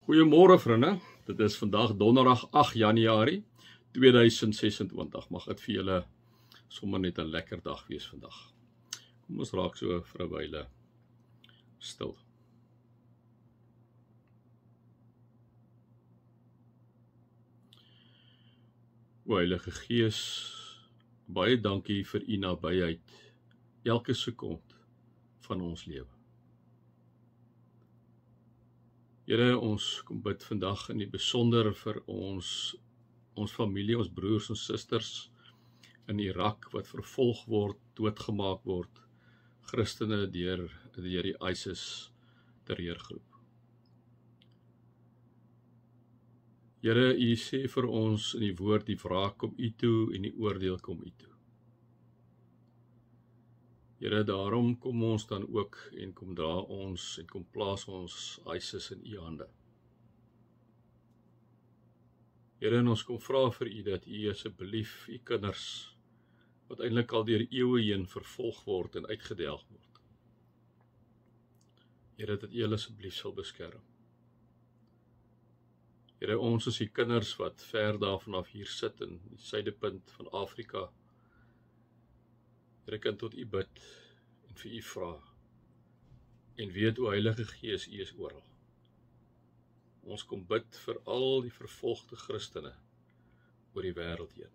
Goeiemôre vriende, dit is vandag donderdag 8 Januarie 2026. Mag dit vir julle sommer net 'n lekker dag wees vandag. Kom ons raak so vir 'n wyle stil. O Heilige Gees, baie dankie vir u nabyheid elke sekond van ons lewe. Here, ons kom bid vandag in die besonder vir ons familie, ons broers en susters in Irak wat vervolg word, doodgemaak word, Christene deur die ISIS terreurgroep. Here, u sê vir ons in die woord, die wraak kom u toe en die oordeel kom u toe. Here, daarom kom ons dan ook en kom dra ons en kom plaas ons ISIS in u hande. Here, en ons kom vra vir u dat u asseblief u kinders, wat eintlik al deur eeue heen vervolg word en uitgedelg word. Here, dat u hulle asseblief sal beskerm. Here, ons is die kinders wat ver daarvan af hier sit in die suidepunt van Afrika. Here, kan tot u bid en vir u vra en weet, o Heilige Gees, u is oral. Ons kom bid vir al die vervolgde Christene oor die wêreld heen.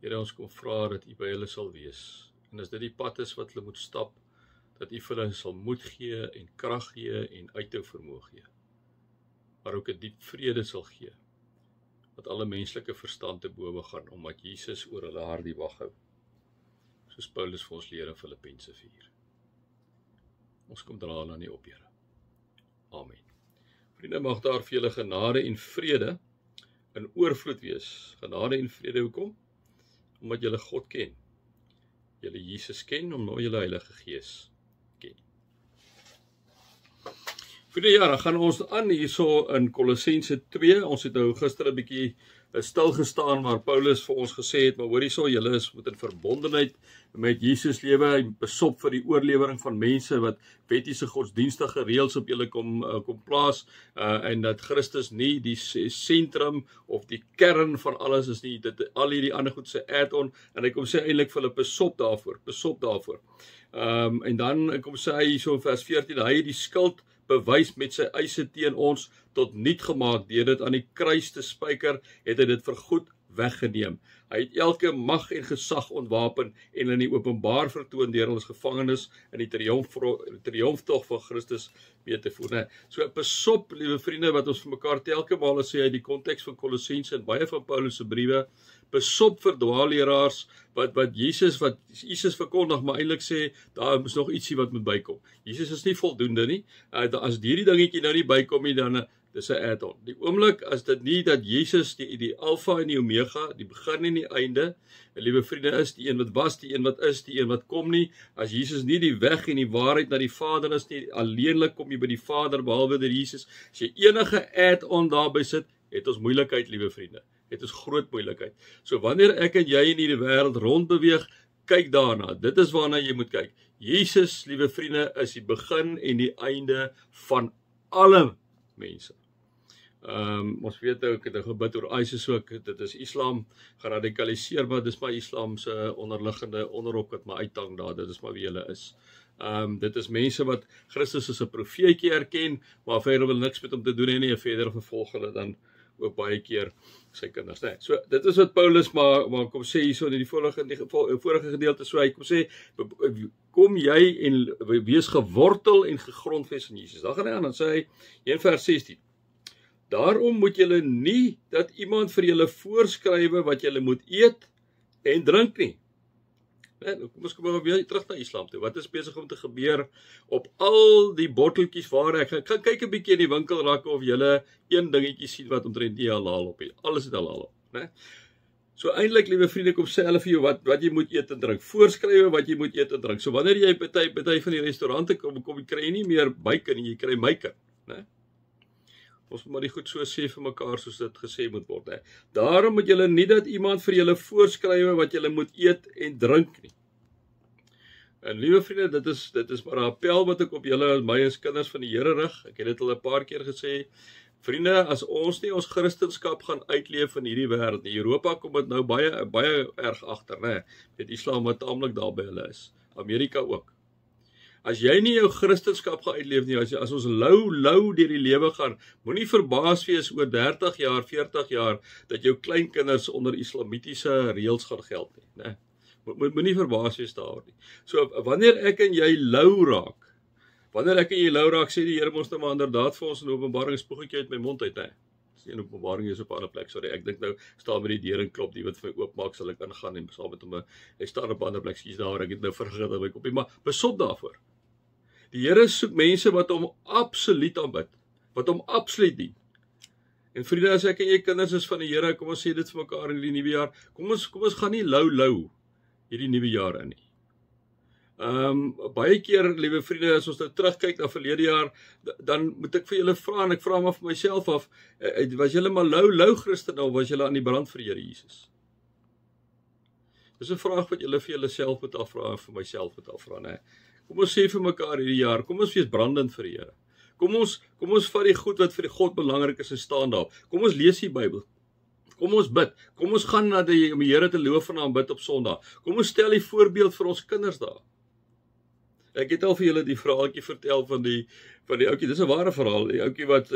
Here, ons kom vra dat u by hulle sal wees en as dit die pad is wat hulle moet stap, dat u vir hulle sal moed gee en krag gee en uithou vermoë gee, maar ook 'n diep vrede sal gee wat alle menslike verstand te bowe gaan, omdat Jesus oor hulle hart die wag hou, soos Paulus vir ons leer in Filippense 4. Ons kom dra hulle aan die op, Here. Amen. Vriende, mag daar vir julle genade en vrede in oorvloed wees. Genade en vrede, hoekom? Omdat julle God ken. Julle Jesus ken, omdat julle Heilige Gees ken. Vriende, ja, dan gaan ons aan hierso in Kolossense 2. Ons het nou gister 'n bietjie stil gestaan waar Paulus vir ons gesê het, maar hoor hierso, julle is met in verbondenheid met Jesus lewe en besop vir die oorlewering van mense wat wettiese godsdienstige reëls op julle kom plaas, en dat Christus nie die sentrum of die kern van alles is nie, dit al hierdie ander goed se add-on, en hy kom sê eintlik vir hulle besop daarvoor. En dan kom sê hy hierso in vers 14, hy het die skuld bewys met sy eise teen ons tot niet gemaak, deur dit aan die kruis te spyker, het hy dit vergoed weggeneem. Hy het elke mag en gesag ontwapen en in die openbaar vertoon deur ons gevangenes in die triomftog van Christus mee te voer. So besop, liewe vriende, wat ons vir mekaar telke male sê uit die konteks van Kolossense en baie van Paulus se briewe, besop vir dwaalleraars wat Jesus verkondig, maar eintlik sê daar is nog ietsie wat moet bykom. Jesus is nie voldoende nie. As hierdie dingetjie nou nie bykom nie, dan dis 'n add-on. Die oomblik as dit nie dat Jesus die Alfa en die Omega, die begin en die einde, liewe vriende, is die een wat was, die een wat is, die een wat kom nie. As Jesus nie die weg en die waarheid na die Vader is nie, alleenlik kom jy by die Vader behalwe deur Jesus. As jy enige add-on daarby sit, het ons moeilikheid, liewe vriende. Het ons groot moeilikheid. So wanneer ek en jy in hierdie wêreld rondbeweeg, kyk daarna. Dit is waarna jy moet kyk. Jesus, liewe vriende, is die begin en die einde van alle mense. Ons weet nou, ek het nou gebid oor ISIS ook, dit is Islam geradikaliseer, maar dis maar Islam se onderliggende onderrok wat maar uithang daar, dit is maar wie hulle is. Dit is mense wat Christus as 'n profeetjie erken, maar verder wil niks met hom te doen hê nie, en verder vervolg hulle dan ook baie keer sy kinders. Nee. So dit is wat Paulus maar kom sê hierso in die vorige gedeelte, so hy kom sê, kom jy en wees gewortel en gegrondves in Jesus. Dan gaan hy aan, dan sê hy in vers 16, daarom moet julle nie dat iemand vir julle voorskrywe wat julle moet eet en drink nie. Kom ons kom weer terug na Islam toe. Wat is besig om te gebeur op al die botteltjies waar ek gaan kyk 'n bietjie in die winkelrakke of julle een dingetjie sien wat omtrent nie halal op het. Alles het halal op, né? So eintlik, liewe vriende, kom sê hulle vir jou wat jy moet eet en drink. Voorskrywe wat jy moet eet en drink. So wanneer jy party van die restaurante kom kry jy nie meer bacon nie, jy kry myker, né? Ons moet maar die goed so sê vir mekaar soos dit gesê moet word. Daarom moet julle nie dat iemand vir julle voorskrywe wat julle moet eet en drink nie. En liewe vriende, dit is maar 'n appel wat ek op julle my as kinders van die Here rig. Ek het dit al 'n paar keer gesê. Vriende, as ons nie ons Christendom gaan uitleef in hierdie wêreld nie. Europa kom dit nou baie erg agter, né? Met Islam wat taamlik daar by hulle is. Amerika ook. As jy nie jou Christendom gaan uitleef nie, as ons lou deur die lewe gaan, moenie verbaas wees oor 30 jaar, 40 jaar dat jou kleinkinders onder islamitiese reëls gaan geld nie, né? Moenie verbaas wees daaroor nie. So wanneer ek en jy lou raak, sê die Here ons nou maar inderdaad vir ons in Openbaring spoegetjie uit my mond uit, hè. Dis nie in Openbaring is op 'n ander plek, sorry. Ek dink nou staan by die deur en klop, die wat vir my oopmaak sal ek ingaan en saam met hom. Hy staan op 'n ander plek, skies daar, ek het nou vergeet dat my kopie, maar besop daarvoor. Die Here soek mense wat hom absoluut aanbid, wat hom absoluut dien. En vriende, as ek en jy kinders is van die Here, kom ons sê dit vir mekaar in die nuwe jaar. Kom ons gaan nie lou hierdie nuwe jaar in nie. Baie keer, liewe vriende, as ons nou terugkyk na verlede jaar, dan moet ek vir julle vra, en ek vra maar vir myself af, was julle maar lou Christen, of was julle aan die brand vir die Here Jesus? Dis 'n vraag wat julle vir julleself moet afvra, en vir myself moet afvra, né? Kom ons sê vir mekaar hierdie jaar, kom ons wees brandend vir die Here. Kom ons vat die goed wat vir die God belangrik is en staan daar. Kom ons lees die Bybel. Kom ons bid. Kom ons gaan na die Here te loof en aanbid op Sondag. Kom ons stel die voorbeeld vir ons kinders daar. Ek het al vir julle die verhaaltjie vertel van die ouetjie, dis 'n ware verhaal, die ouetjie wat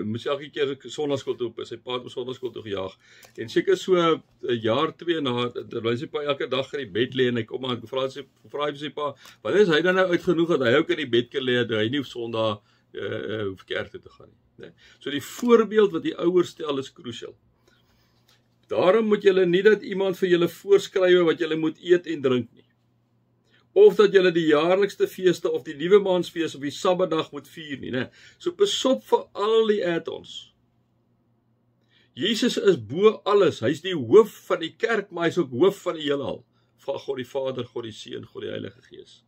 moes elke keer sonnaarskool toe op, sy pa het op sonnaarskool toe gejaag, en seker so 'n jaar 2 na, terwyl sy pa elke dag in die bed lê, en hy kom aan, vra hy vir sy pa, wanneer is hy dan nou uitgenoeg dat hy ook in die bed kan lê, dat hy nie op Sondag hoef kerk toe te gaan nie. So die voorbeeld wat die ouers stel is crucial. Daarom moet julle nie dat iemand vir julle voorskrywe wat julle moet eet en drink nie. Of dat julle die jaarlikste feeste of die nuwe maansfees of die Sabbatdag moet vier nie, né? So besop vir al die add-ons. Jesus is bo alles. Hy's die hoof van die kerk, maar hy's ook hoof van die heelal. Van God die Vader, God die Seun, God die Heilige Gees.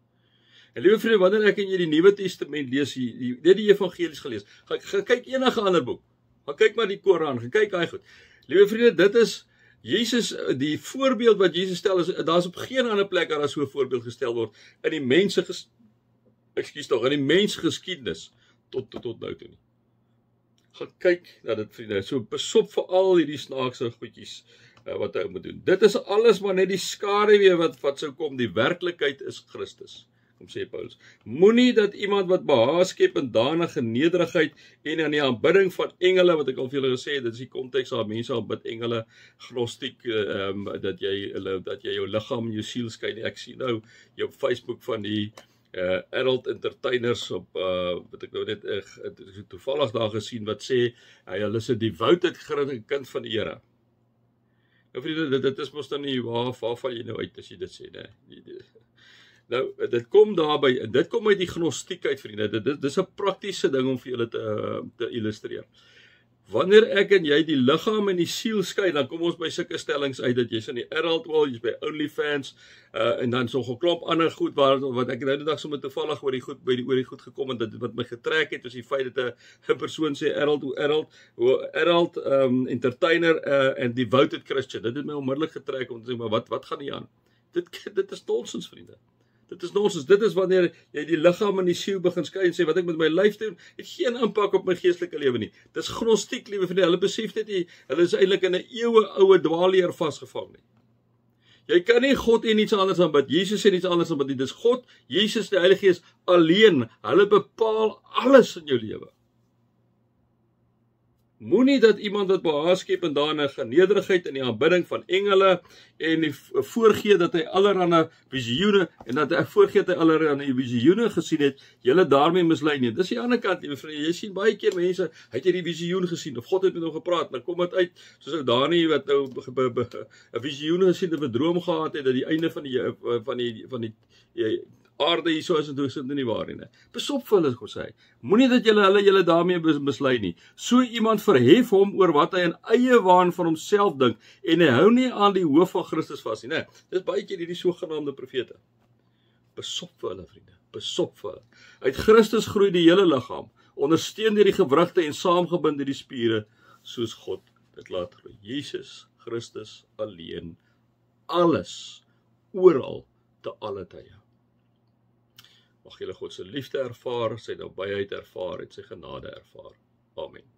En liewe vriende, wanneer ek en jy die Nuwe Testament lees, net die evangelies gelees, gaan kyk enige ander boek. Gaan kyk maar die Koran, gaan kyk hy goed. Liewe vriende, dit is Jesus, die voorbeeld wat Jesus stel, daar is op geen ander plek waar so 'n voorbeeld gestel word in die in die mensgeskiedenis tot nou toe nie. Gaan kyk na dit, vriende, so besop vir al hierdie snaakse goedjies wat hy moet doen. Dit is alles maar net die skaduwee wat sou kom, die werklikheid is Christus. Kom sê Paulus, moenie dat iemand wat behaag skep in danige nederigheid en aan die aanbidding van engele, wat ek al vir julle gesê het, dit is die konteks waar mense aanbid engele, gnostiek, dat jy jou liggaam en jou siel skei nie. Ek sien nou op Facebook van die adult entertainers op, wat ek nou net toevallig daar gesien, wat sê, hulle is 'n devoted kind van die Here. Nou vriende, dit is mos dan nie, waar val jy nou uit as jy dit sê, né? Nou, dit kom daarby, en dit kom uit die gnostiek uit, vriende, dit is 'n praktiese ding om vir julle te illustreer. Wanneer ek en jy die liggaam en die siel skei, dan kom ons by sulke stellings uit, dat jy's in die adult world, jy's by OnlyFans, en dan so 'n klomp ander goed, wat ek nou die dag sommer toevallig oor die goed gekom, en dit wat my getrek het, was die feit dat 'n persoon sê, adult entertainer, en devoted Christian, dit het my onmiddellik getrek, om te sê, maar wat gaan nie aan? Dit is nonsens, vriende. Dit is nonsens. Dit is wanneer jy die liggaam en die siel begin skei en sê, wat ek met my lyf doen, het geen impak op my geestelike lewe nie. Dis gnostiek, liewe vriende. Hulle besef dit nie. Hulle is eintlik in 'n eeue-oue dwaalleer vasgevang nie. Jy kan nie God en iets anders aanbid. Jesus en iets anders aanbid nie. Dis God, Jesus, die Heilige Gees alleen. Hulle bepaal alles in jou lewe. Moenie dat iemand wat behaag skep en daarin nederigheid in die aanbidding van engele en die voorgee dat hy allerhande visioene en dat hy voorgee dat hy allerhande visioene gesien het, julle daarmee mislei nie. Dis die ander kant, liewe vriende. Jy sien baie keer mense, het jy die visioen gesien of God het met hom gepraat, dan kom dit uit soos ou Dani wat nou 'n visioen gesien het, 'n droom gehad het dat die einde van die aarde hier so is en toe sit nie waar nie. Besop vir hulle, God sê. Moenie dat julle daarmee mislei nie. So iemand verhef hom oor wat hy in eie waan van homself dink en hy hou nie aan die hoof van Christus vas nie, né? Dis baie keer hierdie sogenaamde profete. Besop vir hulle, vriende. Besop vir hulle. Uit Christus groei die hele liggaam, ondersteun deur die gewrigte en saamgebind deur die spiere, soos God dit laat groei. Jesus Christus alleen, alles, oral, te alle tye. Mag julle God se liefde ervaar, sy nabyheid ervaar en sy genade ervaar. Amen.